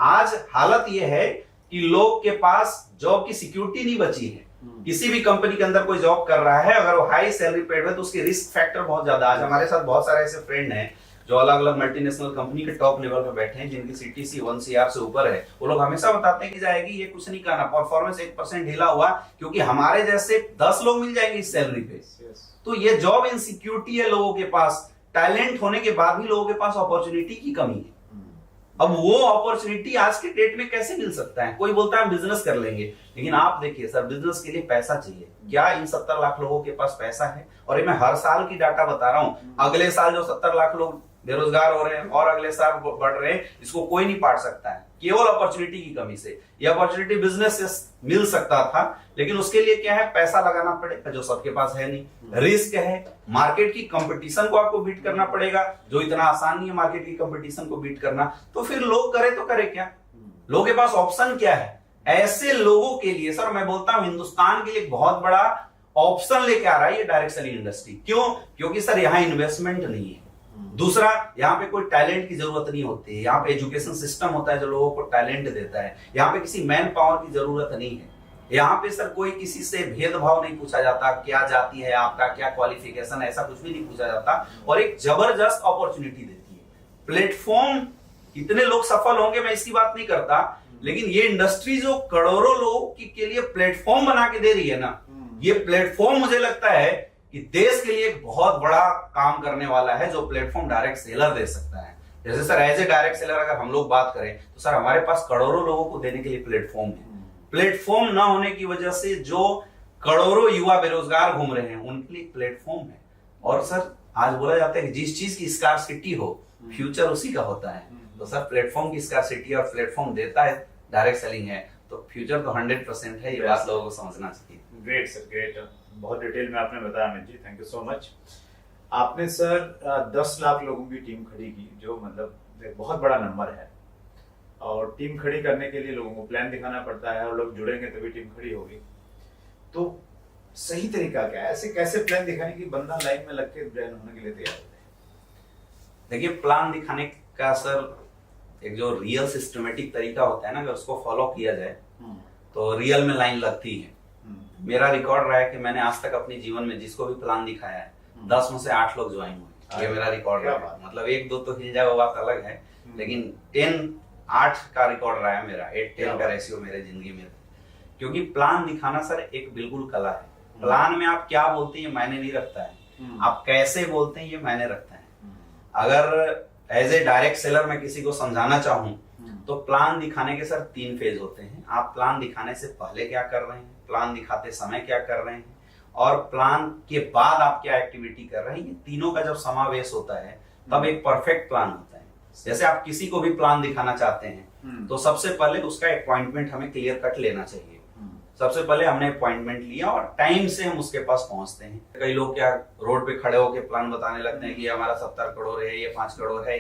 आज हालत यह है कि लोग के पास जॉब की सिक्योरिटी नहीं बची है। किसी भी कंपनी के अंदर कोई जॉब कर रहा है, अगर वो हाई सैलरी पेड है तो उसके रिस्क फैक्टर बहुत ज्यादा। आज हमारे साथ बहुत सारे ऐसे फ्रेंड हैं जो अलग अलग मल्टीनेशनल कंपनी के टॉप लेवल पे बैठे हैं, जिनकी सीटीसी 1 CR से ऊपर है। वो लोग हमेशा बताते हैं कि जाएगी, ये कुछ नहीं करना, परफॉर्मेंस 1% ढीला हुआ क्योंकि हमारे जैसे 10 लोग मिल जाएंगे इस सैलरी पे। तो ये जॉब इनसिक्योरिटी है लोगों के पास। टैलेंट होने के बाद भी लोगों के पास अपॉर्चुनिटी की कमी है। अब वो अपॉर्चुनिटी आज के डेट में कैसे मिल सकता है? कोई बोलता है बिजनेस कर लेंगे, लेकिन आप देखिए सर, बिजनेस के लिए पैसा चाहिए। क्या इन 70 लाख लोगों के पास पैसा है? और ये मैं हर साल की डाटा बता रहा हूं। अगले साल जो 70 लाख लोग बेरोजगार हो रहे हैं और अगले साल बढ़ रहे हैं, इसको कोई नहीं पाट सकता है, केवल अपॉर्चुनिटी की कमी से। यह अपॉर्चुनिटी बिजनेस से मिल सकता था, लेकिन उसके लिए क्या है? पैसा लगाना पड़ेगा, जो सबके पास है नहीं। रिस्क है, मार्केट की कंपटीशन को आपको बीट करना पड़ेगा, जो इतना आसान नहीं है मार्केट की कंपटीशन को बीट करना। तो फिर लोग करे तो करे क्या? लोगों के पास ऑप्शन क्या है? ऐसे लोगों के लिए सर मैं बोलता हूं हिंदुस्तान के लिए एक बहुत बड़ा ऑप्शन लेके आ रहा है ये डायरेक्ट सेलिंग इंडस्ट्री। क्यों? क्योंकि सर यहाँ इन्वेस्टमेंट नहीं है। दूसरा, यहाँ पे कोई टैलेंट की जरूरत नहीं होती है। यहाँ पे एजुकेशन सिस्टम होता है जो लोगों को टैलेंट देता है। यहाँ पे किसी मैन पावर की जरूरत नहीं है। यहाँ पे सर कोई किसी से भेदभाव नहीं पूछा जाता, क्या जाति है आपका, क्या क्वालिफिकेशन है, ऐसा कुछ भी नहीं पूछा जाता। और एक जबरदस्त अपॉर्चुनिटी देती है। प्लेटफॉर्म, कितने लोग सफल होंगे मैं इसकी बात नहीं करता, लेकिन ये इंडस्ट्री जो करोड़ों लोगों के लिए प्लेटफॉर्म बना के दे रही है ना, ये प्लेटफॉर्म मुझे लगता है कि देश के लिए एक बहुत बड़ा काम करने वाला है, जो प्लेटफॉर्म डायरेक्ट सेलर दे सकता है। जैसे sir as a direct seller अगर हम लोग बात करें तो सर हमारे पास करोड़ों लोगों को देने के लिए प्लेटफॉर्म है। प्लेटफॉर्म ना होने की वजह से जो करोड़ों युवा बेरोजगार घूम रहे हैं उनके लिए प्लेटफॉर्म है। और सर आज बोला जाता है कि जिस चीज की स्कार्सिटी हो फ्यूचर उसी का होता है। तो सर प्लेटफॉर्म की स्कार्सिटी और प्लेटफॉर्म देता है डायरेक्ट सेलिंग है, तो फ्यूचर तो 100% है। ये बात लोगों को समझना चाहिए। Great sir, great. बहुत डिटेल में आपने बताया Amit ji, thank you so much. आपने सर 10 लाख लोगों की टीम खड़ी की, जो मतलब एक बहुत बड़ा नंबर है। और टीम खड़ी करने के लिए लोगों को प्लान दिखाना पड़ता है, और लोग जुड़ेंगे तभी टीम खड़ी होगी। तो सही तरीका क्या है? ऐसे कैसे प्लान दिखाने की बंदा लाइन में लग के ज्वाइन होने के लिए तैयार होता है? देखिए, प्लान दिखाने का सर एक जो रियल सिस्टमेटिक तरीका होता है ना, अगर उसको फॉलो किया जाए तो रियल में लाइन लगती है। मेरा रिकॉर्ड रहा है कि मैंने आज तक अपने जीवन में जिसको भी प्लान दिखाया है 10 में से 8 लोग ज्वाइन हुए। ये मेरा रिकॉर्ड रहा है। मतलब 1-2 तो हिल जाए वो बात अलग है, लेकिन 10-8 का रिकॉर्ड रहा है मेरा। 8-10 का रेशियो मेरे जिंदगी में। क्योंकि प्लान दिखाना सर एक बिल्कुल कला है। प्लान में आप क्या बोलते हैं ये मायने नहीं रखता है, आप कैसे बोलते हैं ये मायने रखता है। अगर एज ए डायरेक्ट सेलर मैं किसी को समझाना चाहूं तो प्लान दिखाने के सर 3 फेज होते हैं। आप प्लान दिखाने से पहले क्या कर रहे हैं, प्लान दिखाते समय क्या कर रहे हैं, और प्लान के बाद आप क्या एक्टिविटी कर रहे हैं, ये तीनों का जब समावेश होता है तब एक परफेक्ट प्लान होता है। जैसे आप किसी को भी प्लान दिखाना चाहते हैं तो सबसे पहले उसका अपॉइंटमेंट हमें क्लियर कट लेना चाहिए। सबसे पहले हमने अपॉइंटमेंट लिया और टाइम से हम उसके पास पहुंचते हैं। कई लोग क्या रोड पे खड़े होकर प्लान बताने लगते हैं कि हमारा 70 करोड़ है, ये 5 करोड़ है।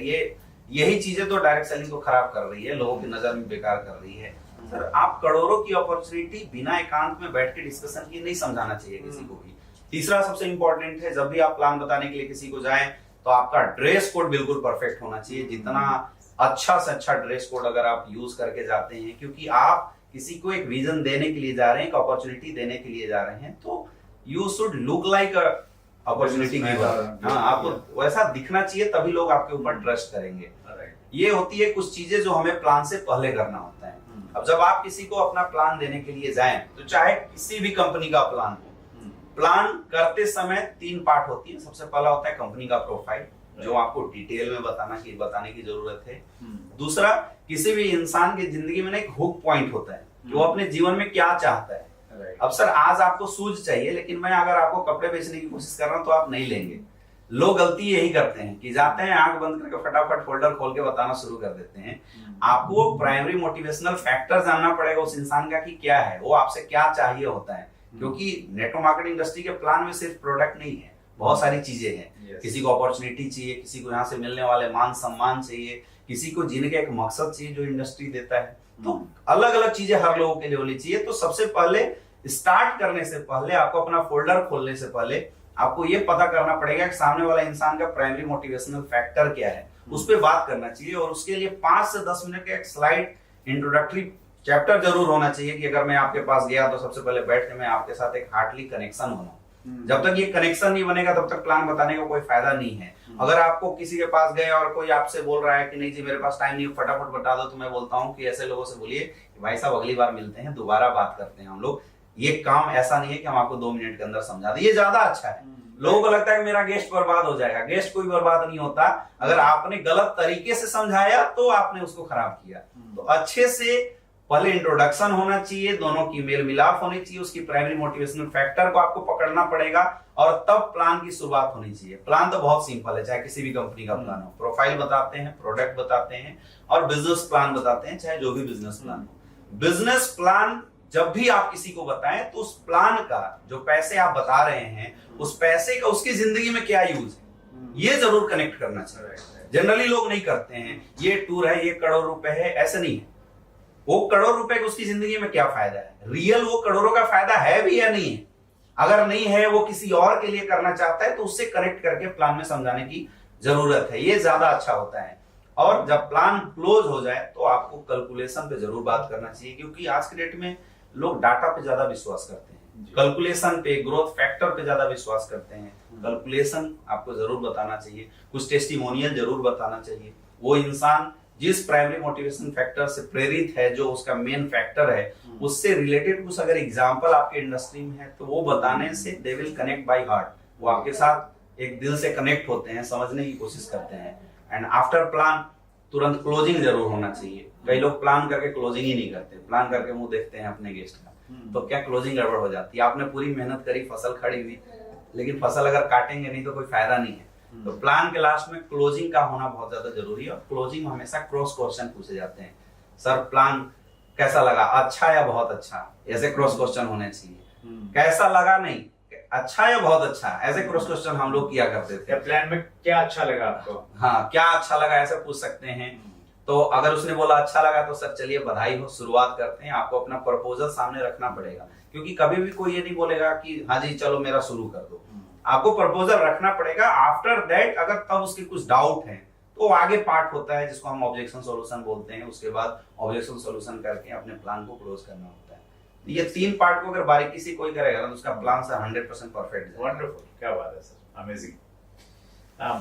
यही चीजें तो डायरेक्ट सेलिंग को खराब कर रही है, लोगों की नजर में बेकार कर रही है। सर आप करोड़ों की अपॉर्चुनिटी बिना एकांत में बैठ के डिस्कशन किए नहीं समझाना चाहिए किसी को भी। तीसरा सबसे इंपॉर्टेंट है, जब भी आप प्लान बताने के लिए किसी को जाएं तो आपका ड्रेस कोड बिल्कुल परफेक्ट होना चाहिए। जितना अच्छा से अच्छा ड्रेस कोड अगर आप यूज करके जाते हैं, क्योंकि आप किसी को एक विजन देने के लिए जा रहे हैं, एक अपॉर्चुनिटी देने के लिए जा रहे हैं, तो you should look like opportunity giver. हाँ, आपको वैसा दिखना चाहिए, तभी लोग आपके ऊपर ट्रस्ट करेंगे। ये होती है कुछ चीजें जो हमें प्लान से पहले करना होता है। अब जब आप किसी को अपना प्लान देने के लिए जाएं, तो चाहे किसी भी कंपनी का प्लान हो, प्लान करते समय 3 पार्ट होती है। सबसे पहला होता है कंपनी का प्रोफाइल, जो आपको डिटेल में बताने की जरूरत है। दूसरा, किसी भी इंसान की जिंदगी में एक हुक पॉइंट होता है, जो अपने जीवन में क्या चाहता है। अब सर आज आपको शूज चाहिए, लेकिन मैं अगर आपको कपड़े बेचने की कोशिश कर रहा हूं तो आप नहीं लेंगे। लोग गलती यही करते हैं कि जाते हैं आंख बंद करके फटाफट फोल्डर खोल के बताना शुरू कर देते हैं। आपको प्राइमरी मोटिवेशनल फैक्टर जानना पड़ेगा उस इंसान का कि क्या है, वो आपसे क्या चाहिए होता है। क्योंकि नेटवर्क मार्केटिंग इंडस्ट्री के प्लान में सिर्फ प्रोडक्ट नहीं है, बहुत सारी चीजें हैं। किसी को अपॉर्चुनिटी चाहिए, किसी को यहाँ से मिलने वाले मान सम्मान चाहिए, किसी को जीने का एक मकसद चाहिए जो इंडस्ट्री देता है। तो अलग अलग चीजें हर लोगों के लिए होनी चाहिए। तो सबसे पहले स्टार्ट करने से पहले, आपको अपना फोल्डर खोलने से पहले आपको ये पता करना पड़ेगा कि सामने वाला इंसान का प्राइमरी मोटिवेशनल फैक्टर क्या है, उस पर बात करना चाहिए। और उसके लिए 5 से 10 मिनट का एक स्लाइड इंट्रोडक्टरी चैप्टर जरूर होना चाहिए कि अगर मैं आपके पास गया तो सबसे पहले बैठ के मैं आपके साथ एक हार्टली कनेक्शन होना। जब तक ये कनेक्शन नहीं बनेगा तब तक प्लान बताने का कोई फायदा नहीं है। अगर आपको किसी के पास गए और कोई आपसे बोल रहा है कि नहीं जी मेरे पास टाइम नहीं, फटाफट बता दो, तो मैं बोलता हूँ कि ऐसे लोगों से बोलिए कि भाई साहब अगली बार मिलते हैं, दोबारा बात करते हैं हम लोग। ये काम ऐसा नहीं है कि हम आपको 2 मिनट के अंदर समझा दें, ये ज्यादा अच्छा है। लोगों को लगता है कि मेरा गेस्ट बर्बाद हो जाएगा। गेस्ट कोई बर्बाद नहीं होता, अगर आपने गलत तरीके से समझाया तो आपने उसको खराब किया। तो अच्छे से पहले इंट्रोडक्शन होना चाहिए, दोनों की मेल मिलाप होनी चाहिए, उसकी प्राइमरी मोटिवेशनल फैक्टर को आपको पकड़ना पड़ेगा और तब प्लान की शुरुआत होनी चाहिए। प्लान तो बहुत सिंपल है, चाहे किसी भी कंपनी का प्लान हो। प्रोफाइल बताते हैं, प्रोडक्ट बताते हैं और बिजनेस प्लान बताते हैं, चाहे जो भी बिजनेस प्लान हो। बिजनेस प्लान जब भी आप किसी को बताएं तो उस प्लान का जो पैसे आप बता रहे हैं, उस पैसे का उसकी जिंदगी में क्या यूज है, ये जरूर कनेक्ट करना चाहिए। जनरली लोग नहीं करते हैं, ये टूर है, ये करोड़ रुपए है, ऐसे नहीं है। वो करोड़ रुपए का उसकी जिंदगी में क्या फायदा है, रियल वो करोड़ों का फायदा है भी या नहीं है। अगर नहीं है, वो किसी और के लिए करना चाहता है, तो उससे कनेक्ट करके प्लान में समझाने की जरूरत है, ये ज्यादा अच्छा होता है। और जब प्लान क्लोज हो जाए तो आपको कैलकुलेशन पे जरूर बात करना चाहिए, क्योंकि आज के डेट में लोग डाटा पे ज्यादा विश्वास करते हैं, कैलकुलेशन पे, ग्रोथ फैक्टर पे ज्यादा विश्वास करते हैं। कैलकुलेशन आपको जरूर बताना चाहिए, कुछ टेस्टिमोनियल जरूर बताना चाहिए। वो इंसान जिस प्राइमरी मोटिवेशन फैक्टर से प्रेरित है, जो उसका मेन फैक्टर है, उससे रिलेटेड कुछ अगर एग्जांपल आपके इंडस्ट्री में है तो वो बताने से they will connect by heart. वो आपके साथ एक दिल से कनेक्ट होते हैं, समझने की कोशिश करते हैं। एंड आफ्टर प्लान तुरंत क्लोजिंग जरूर होना चाहिए। कई लोग प्लान करके क्लोजिंग ही नहीं करते, प्लान करके मुंह देखते हैं अपने गेस्ट का, तो क्या क्लोजिंग गड़बड़ हो जाती है। आपने पूरी मेहनत करी, फसल खड़ी हुई, लेकिन फसल अगर काटेंगे नहीं तो कोई फायदा नहीं है। तो प्लान के लास्ट में क्लोजिंग का होना बहुत ज्यादा जरूरी है। और क्लोजिंग में हमेशा क्रॉस क्वेश्चन पूछे जाते हैं, सर प्लान कैसा लगा, अच्छा या बहुत अच्छा, ऐसे क्रॉस क्वेश्चन होने चाहिए। कैसा लगा नहीं, अच्छा या बहुत अच्छा, ऐसे क्रॉस क्वेश्चन हम लोग किया करते थे। प्लान में क्या अच्छा लगा आपको, हाँ क्या अच्छा लगा, ऐसे पूछ सकते हैं। तो अगर उसने बोला अच्छा लगा तो सर चलिए बधाई हो, शुरुआत करते हैं। आपको अपना प्रपोजल सामने रखना पड़ेगा, क्योंकि कभी भी कोई ये नहीं बोलेगा कि हाँ जी चलो मेरा शुरू कर दो। आपको प्रपोजल रखना पड़ेगा। आफ्टर दैट अगर तब उसके कुछ डाउट है तो आगे पार्ट होता है जिसको हम ऑब्जेक्शन सॉल्यूशन बोलते हैं। उसके बाद ऑब्जेक्शन सॉल्यूशन करके अपने प्लान को क्लोज करना होता है। ये 3 पार्ट को अगर बारीकी से कोई करेगा तो उसका प्लान सर 100% परफेक्ट। वंडरफुल, क्या बात है सर, अमेजिंग।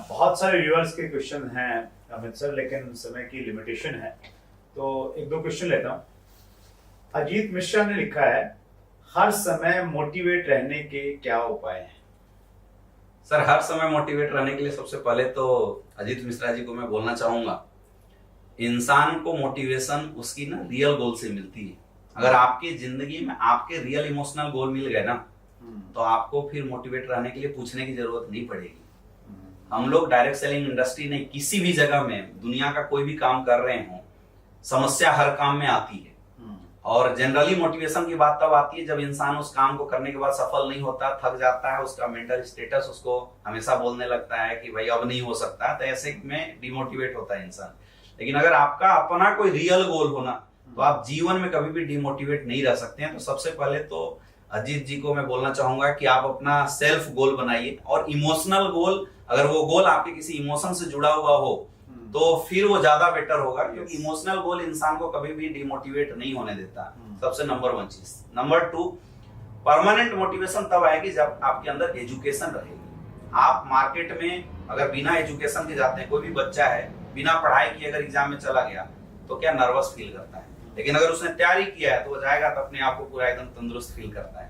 बहुत सारे व्यूअर्स के क्वेश्चन हैं अमित सर, लेकिन समय की लिमिटेशन है, तो 1-2 क्वेश्चन लेता हूँ। अजीत मिश्रा ने लिखा है, हर समय मोटिवेट रहने के क्या उपाय हैं? सर हर समय मोटिवेट रहने के लिए सबसे पहले तो अजीत मिश्रा जी को मैं बोलना चाहूंगा, इंसान को मोटिवेशन उसकी ना रियल गोल से मिलती है। अगर आपकी जिंदगी में आपके रियल इमोशनल गोल मिल गए ना, तो आपको फिर मोटिवेट रहने के लिए पूछने की जरूरत नहीं पड़ेगी। हम लोग डायरेक्ट सेलिंग इंडस्ट्री नहीं, किसी भी जगह में दुनिया का कोई भी काम कर रहे हो, समस्या हर काम में आती है। और जनरली मोटिवेशन की बात तब आती है जब इंसान उस काम को करने के बाद सफल नहीं होता, थक जाता है, उसका मेंटल स्टेटस उसको हमेशा बोलने लगता है कि भाई अब नहीं हो सकता, तो ऐसे में डिमोटिवेट होता है इंसान। लेकिन अगर आपका अपना कोई रियल गोल होना, तो आप जीवन में कभी भी डिमोटिवेट नहीं रह सकते हैं। तो सबसे पहले तो अजीत जी को मैं बोलना चाहूंगा कि आप अपना सेल्फ गोल बनाइए, और इमोशनल गोल, अगर वो गोल आपके किसी इमोशन से जुड़ा हुआ हो तो फिर वो ज्यादा बेटर होगा, क्योंकि इमोशनल गोल इंसान को कभी भी डिमोटिवेट नहीं होने देता। सबसे नंबर 1 चीज। नंबर 2, परमानेंट मोटिवेशन तब आएगी जब आपके अंदर एजुकेशन रहेगी। आप मार्केट में अगर बिना एजुकेशन के जाते हैं, कोई भी बच्चा है बिना पढ़ाई किए अगर एग्जाम में चला गया तो क्या नर्वस फील करता है, लेकिन अगर उसने तैयारी किया है तो वो जाएगा तो अपने आप को पूरा एकदम तंदुरुस्त फील करता है।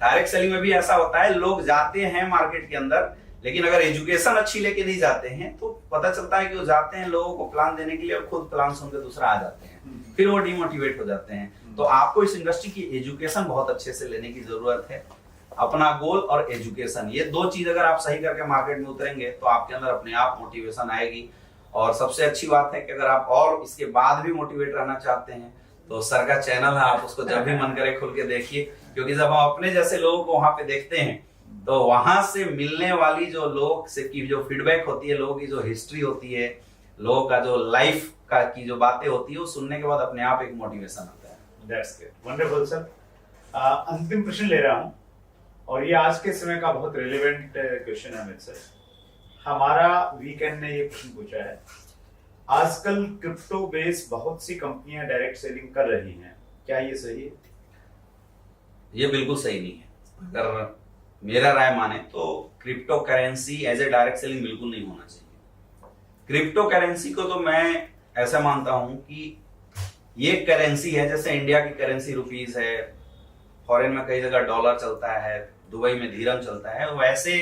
डायरेक्ट सेलिंग में भी ऐसा होता है, लोग जाते हैं मार्केट के अंदर, लेकिन अगर एजुकेशन अच्छी लेके नहीं जाते हैं तो पता चलता है कि वो जाते हैं लोगों को प्लान देने के लिए और खुद प्लान सुनकर दूसरा आ जाते हैं, फिर वो डिमोटिवेट हो जाते हैं। तो आपको इस इंडस्ट्री की एजुकेशन बहुत अच्छे से लेने की जरूरत है। अपना गोल और एजुकेशन, ये 2 चीज अगर आप सही करके मार्केट में उतरेंगे तो आपके अंदर अपने आप मोटिवेशन आएगी। और सबसे अच्छी बात है कि अगर आप और इसके बाद भी मोटिवेट रहना चाहते हैं तो सर का चैनल है, आप उसको जब भी मन करे खुल के देखिए, क्योंकि जब हम अपने जैसे लोगों को वहां पे देखते हैं तो वहां से मिलने वाली जो लोग से की जो फीडबैक होती है, लोगों की जो हिस्ट्री होती है, लोगों का जो लाइफ का की जो बातें होती है, वो सुनने के बाद अपने आप एक मोटिवेशन आता है। That's good, wonderful sir. अंतिम प्रश्न ले रहा हूं, और ये आज के समय का बहुत रिलेवेंट क्वेश्चन है अमित सर। हमारा वीकेंड ने ये प्रश्न पूछा है, आजकल क्रिप्टो बेस बहुत सी कंपनियां डायरेक्ट सेलिंग कर रही हैं, क्या ये सही है? ये बिल्कुल सही नहीं है। अगर मेरा राय माने तो crypto currency as a direct selling बिल्कुल नहीं होना चाहिए। क्रिप्टो करेंसी को तो मैं ऐसा मानता हूं कि ये करेंसी है, जैसे इंडिया की करेंसी रुपीस है, फॉरेन में कई जगह डॉलर चलता है, दुबई में धीरम चलता है, वैसे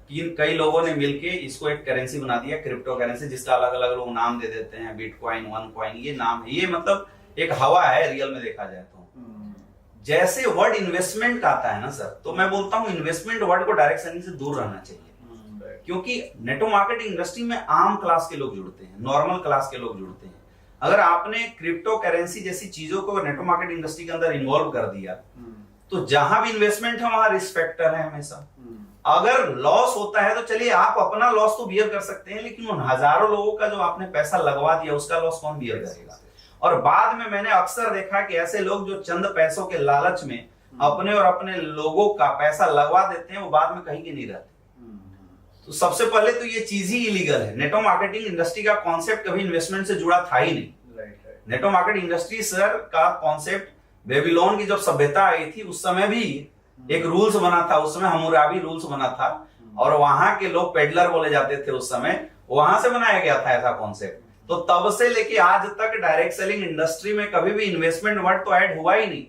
कई लोगों ने मिलके इसको एक करेंसी बना दिया, क्रिप्टो करेंसी, जिसका अलग अलग लोग नाम दे देते हैं, बिटकॉइन, वन कॉइन, ये नाम है। ये मतलब एक हवा है रियल में देखा जाए तो। जैसे वर्ड इन्वेस्टमेंट का आता है ना सर, तो मैं बोलता हूं इन्वेस्टमेंट वर्ड को डायरेक्ट सेलिंग से दूर रहना चाहिए, क्योंकि नेटवर्क मार्केटिंग इंडस्ट्री में आम क्लास के लोग जुड़ते हैं, नॉर्मल क्लास के लोग जुड़ते हैं। अगर आपने क्रिप्टो करेंसी जैसी चीजों को नेटवर्क मार्केटिंग इंडस्ट्री के अंदर इन्वॉल्व कर दिया तो जहां भी इन्वेस्टमेंट है वहां रिस्क फैक्टर है हमेशा। अगर लॉस होता है तो चलिए आप अपना लॉस तो बियर कर सकते हैं, लेकिन उन हजारों लोगों का जो आपने पैसा लगवा दिया उसका लॉस कौन बियर करेगा? और बाद में मैंने अक्सर देखा कि ऐसे लोग जो चंद पैसों के लालच में अपने और अपने लोगों का पैसा लगवा देते हैं, वो बाद में कहीं के नहीं रहते। तो सबसे पहले तो ये चीज ही इलीगल है। नेटवर्क मार्केटिंग इंडस्ट्री का कॉन्सेप्ट कभी इन्वेस्टमेंट से जुड़ा था ही नहीं। नेटवर्क मार्केटिंग इंडस्ट्री सर का कॉन्सेप्ट बेबीलोन की जब सभ्यता आई थी उस समय भी एक रूल्स बना था, उस समय हम्मुराबी रूल्स बना था, और वहां के लोग पेडलर बोले जाते थे उस समय, वहां से बनाया गया था ऐसा कॉन्सेप्ट। तो तब से लेके आज तक डायरेक्ट सेलिंग इंडस्ट्री में कभी भी इन्वेस्टमेंट वर्ड तो ऐड हुआ ही नहीं,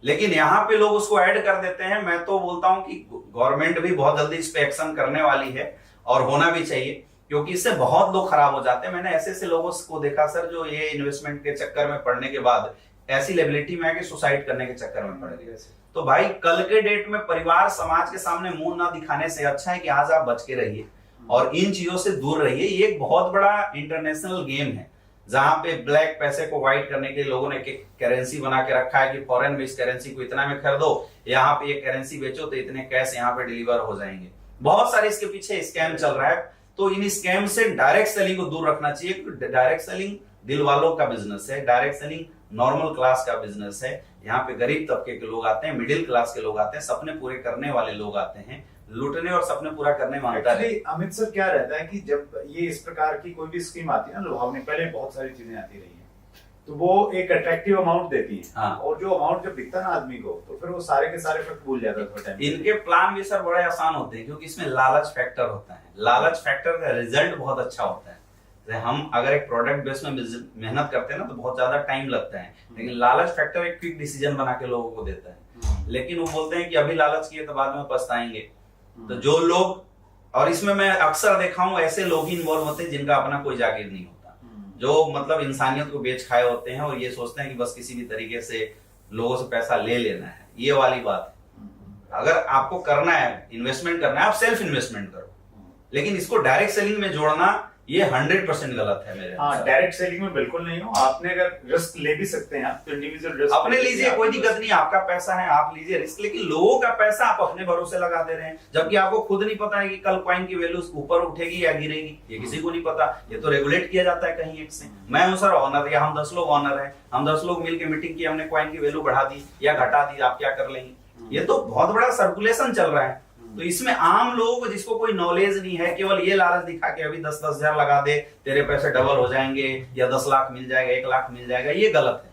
लेकिन यहाँ पे लोग उसको ऐड कर देते हैं। मैं तो बोलता हूं कि गवर्नमेंट भी बहुत जल्दी इस पे एक्शन करने वाली है, और होना भी चाहिए, क्योंकि इससे बहुत लोग खराब हो जाते हैं। मैंने ऐसे ऐसे लोगों को देखा सर जो ये इन्वेस्टमेंट के चक्कर में पड़ने के बाद ऐसी लेबिलिटी में आके सुसाइड करने के चक्कर में पड़ गए। तो भाई कल के डेट में परिवार समाज के सामने मुंह ना दिखाने से अच्छा है कि आज आप बच के रहिए और इन चीजों से दूर रहिए। ये एक बहुत बड़ा इंटरनेशनल गेम है जहां पे ब्लैक पैसे को व्हाइट करने के लिए लोगों ने एक करेंसी बना के रखा है कि फॉरेन में इस करेंसी को इतना में खरीदो, यहाँ पे ये करेंसी बेचो तो इतने कैश यहाँ पे डिलीवर हो जाएंगे। बहुत सारे इसके पीछे स्कैम चल रहा है। तो इन स्कैम से डायरेक्ट सेलिंग को दूर रखना चाहिए। डायरेक्ट सेलिंग दिल वालों का बिजनेस है, डायरेक्ट सेलिंग नॉर्मल क्लास का बिजनेस है। यहाँ पे गरीब तबके के लोग आते हैं, मिडिल क्लास के लोग आते हैं, सपने पूरे करने वाले लोग आते हैं। लूटने और सपने पूरा करने मांगता है। अमित सर क्या रहता है कि जब ये इस प्रकार की कोई भी स्कीम आती है ना, लुभावनी, पहले बहुत सारी चीजें आती रही हैं, तो वो एक अट्रैक्टिव अमाउंट देती है। हाँ। और जो अमाउंट जब दिखता ना आदमी को, तो फिर वो सारे के सारे फैक्ट भूल जाता है। इनके प्लान भी सर बड़े आसान होते हैं, क्योंकि इसमें लालच फैक्टर होता है। लालच फैक्टर का रिजल्ट बहुत अच्छा होता है। हम अगर एक प्रोडक्ट बेस में मेहनत करते हैं ना तो बहुत ज्यादा टाइम लगता है, लेकिन लालच फैक्टर एक क्विक डिसीजन बना के लोगों को देता है। लेकिन वो बोलते हैं कि अभी लालच किए तो बाद में पछताएंगे। तो जो लोग, और इसमें मैं अक्सर देखा हूं ऐसे लोग ही इन्वॉल्व होते हैं जिनका अपना कोई जागीर नहीं होता, जो मतलब इंसानियत को बेच खाए होते हैं और ये सोचते हैं कि बस किसी भी तरीके से लोगों से पैसा ले लेना है। ये वाली बात है। अगर आपको करना है, इन्वेस्टमेंट करना है, आप सेल्फ इन्वेस्टमेंट करो, लेकिन इसको डायरेक्ट सेलिंग में जोड़ना ये 100% गलत है मेरे हाँ, अनुसार। डायरेक्ट सेलिंग में बिल्कुल नहीं हो। आपने अगर रिस्क ले भी सकते हैं आप, तो इंडिविजुअल रिस्क अपने लीजिए, कोई दिक्कत नहीं, आपका पैसा है, आप लीजिए रिस्क, लेकिन लोगों का पैसा आप अपने भरोसे लगा दे रहे हैं, जबकि आपको खुद नहीं पता है कि कल कॉइन की वैल्यू ऊपर उठेगी या गिरेगी, ये किसी को नहीं पता। ये तो रेगुलेट किया जाता है कहीं एक से। मैं हूं सर ऑनर, या हम 10 लोग ऑनर हैं, हम 10 लोग मिलकर मीटिंग की, हमने कॉइन की वैल्यू बढ़ा दी या घटा दी, आप क्या कर लेंगे? ये तो बहुत बड़ा सर्कुलेशन चल रहा है। तो इसमें आम लोग जिसको कोई नॉलेज नहीं है, केवल ये लालच दिखा के अभी 10-10 हजार लगा दे, तेरे पैसे डबल हो जाएंगे, या 10 लाख मिल जाएगा, 1 लाख मिल जाएगा, ये गलत है,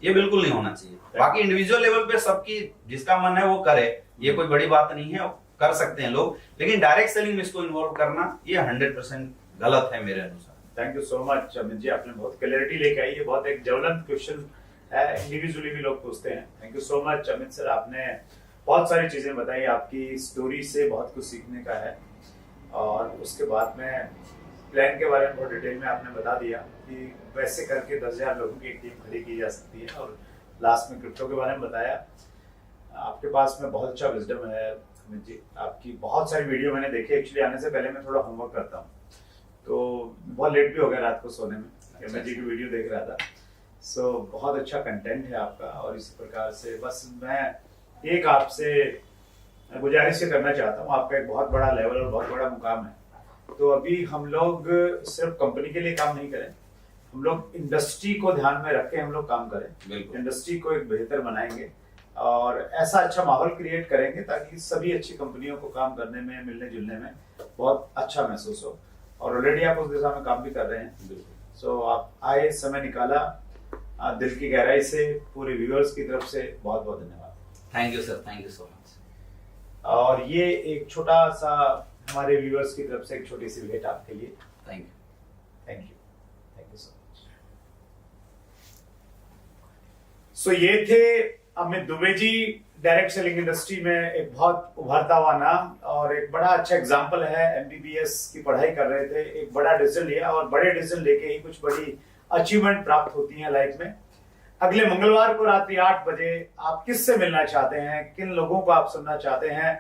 ये बिल्कुल नहीं होना चाहिए। बाकी इंडिविजुअल लेवल पे सबकी जिसका मन है वो करे, ये कोई बड़ी बात नहीं है, कर सकते हैं लोग, लेकिन डायरेक्ट सेलिंग में इसको इन्वॉल्व करना ये 100% गलत है मेरे अनुसार। Thank you so much Amit ji, आपने बहुत क्लैरिटी लेके आई है। बहुत एक ज्वलंत क्वेश्चन है, इंडिविजुअली भी लोग पूछते हैं। Thank you so much Amit sir, आपने बहुत सारी चीजें बताई, आपकी स्टोरी से बहुत कुछ सीखने का है। और उसके बाद में प्लान के बारे में बहुत डिटेल में आपने बता दिया कि वैसे करके 10,000 लोगों की एक टीम खड़ी की जा सकती है। और लास्ट में क्रिप्टो के बारे में बताया। आपके पास में बहुत अच्छा विजडम है अमित जी, आपकी बहुत सारी वीडियो मैंने देखी। एक्चुअली आने से पहले मैं थोड़ा होमवर्क करता हूँ, तो बहुत लेट भी हो गया रात को सोने में, अमित जी की वीडियो देख रहा था। सो बहुत अच्छा कंटेंट है आपका। और इसी प्रकार से बस मैं एक आपसे गुजारिश से करना चाहता हूँ, आपका एक बहुत बड़ा लेवल और बहुत बड़ा मुकाम है। तो अभी हम लोग सिर्फ कंपनी के लिए काम नहीं करें, हम लोग इंडस्ट्री को ध्यान में रख के हम लोग काम करें, इंडस्ट्री को एक बेहतर बनाएंगे और ऐसा अच्छा माहौल क्रिएट करेंगे ताकि सभी अच्छी कंपनियों को काम करने में, मिलने जुलने में बहुत अच्छा महसूस हो। और ऑलरेडी आप उस दिशा में काम भी कर रहे हैं। सो आप आए, समय निकाला, दिल की गहराई से पूरे व्यूअर्स की तरफ से बहुत बहुत धन्यवाद। Thank you sir, thank you so much. और ये एक छोटा सा हमारे व्यूअर्स की तरफ से एक छोटी सी भेंट आपके लिए। Thank you, thank you, thank you so much. So ये थे Amit Dubey ji, direct selling industry में एक बहुत उभरता हुआ नाम और एक बड़ा अच्छा एग्जांपल है। एमबीबीएस की पढ़ाई कर रहे थे, एक बड़ा डिसीजन लिया और बड़े डिसीजन लेके ही कुछ बड़ी अचीवमेंट प्राप्त होती है लाइफ में। अगले मंगलवार को रात्रि 8 बजे आप किससे मिलना चाहते हैं, किन लोगों को आप सुनना चाहते हैं,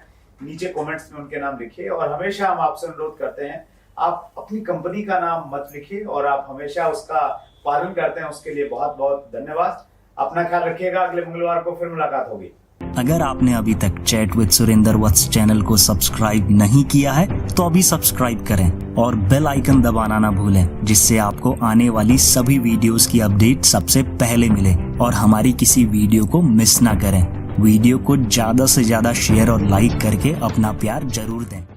नीचे कमेंट्स में उनके नाम लिखिए। और हमेशा हम आपसे अनुरोध करते हैं, आप अपनी कंपनी का नाम मत लिखिए और आप हमेशा उसका पालन करते हैं, उसके लिए बहुत बहुत धन्यवाद। अपना ख्याल रखिएगा, अगले मंगलवार को फिर मुलाकात होगी। अगर आपने अभी तक chat with Surendra Vats channel को सब्सक्राइब नहीं किया है तो अभी सब्सक्राइब करें और बेल आइकन दबाना ना भूलें, जिससे आपको आने वाली सभी वीडियोस की अपडेट सबसे पहले मिले और हमारी किसी वीडियो को मिस ना करें। वीडियो को ज्यादा से ज्यादा शेयर और लाइक करके अपना प्यार जरूर दें।